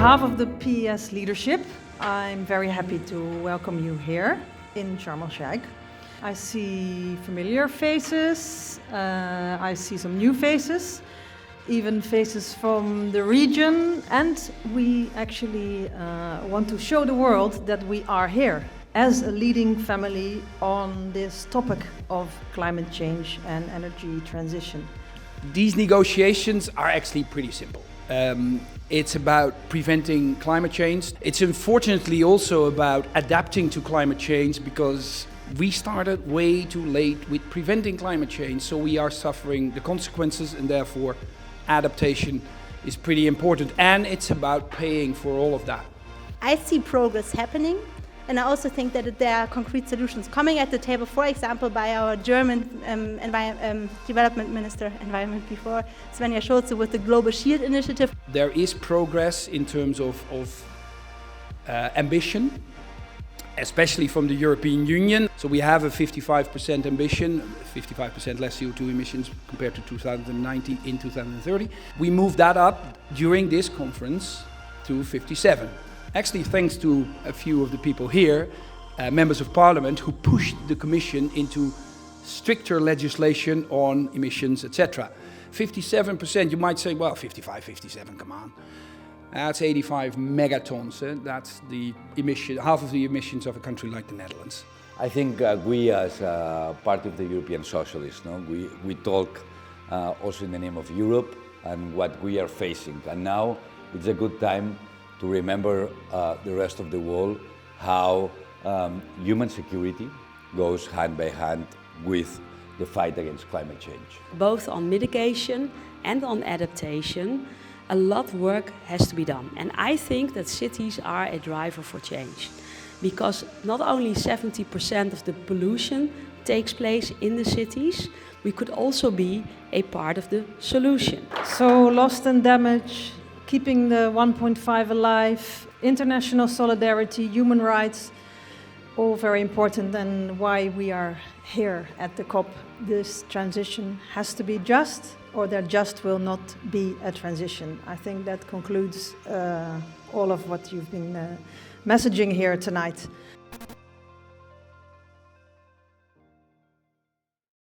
behalf of the PES leadership, I'm very happy to welcome you here in Sharm el-Sheikh. I see familiar faces, I see some new faces, even faces from the region, and we actually want to show the world that we are here as a leading family on this topic of climate change and energy transition. These negotiations are actually pretty simple. It's about preventing climate change. It's unfortunately also about adapting to climate change, because we started way too late with preventing climate change, so we are suffering the consequences, and therefore adaptation is pretty important, and it's about paying for all of that. I see progress happening, and I also think that there are concrete solutions coming at the table, for example, by our German development minister, environment before, Svenja Schulze, with the Global Shield initiative. There is progress in terms of ambition, especially from the European Union. So we have a 55% ambition, 55% less CO2 emissions compared to 2019 in 2030. We moved that up during this conference to 57. Actually, thanks to a few of the people here, members of parliament, who pushed the Commission into stricter legislation on emissions, etc. 57%, you might say, well, 55, 57, come on. That's 85 megatons. That's the emission, half of the emissions of a country like the Netherlands. I think we, as part of the European socialists, we talk also in the name of Europe and what we are facing. And now it's a good time to remember the rest of the world how human security goes hand by hand with the fight against climate change. Both on mitigation and on adaptation, a lot of work has to be done. And I think that cities are a driver for change, because not only 70% of the pollution takes place in the cities, we could also be a part of the solution. So lost and damage, keeping the 1.5 alive, international solidarity, human rights, all very important, and why we are here at the COP. This transition has to be just, or there just will not be a transition. I think that concludes all of what you've been messaging here tonight.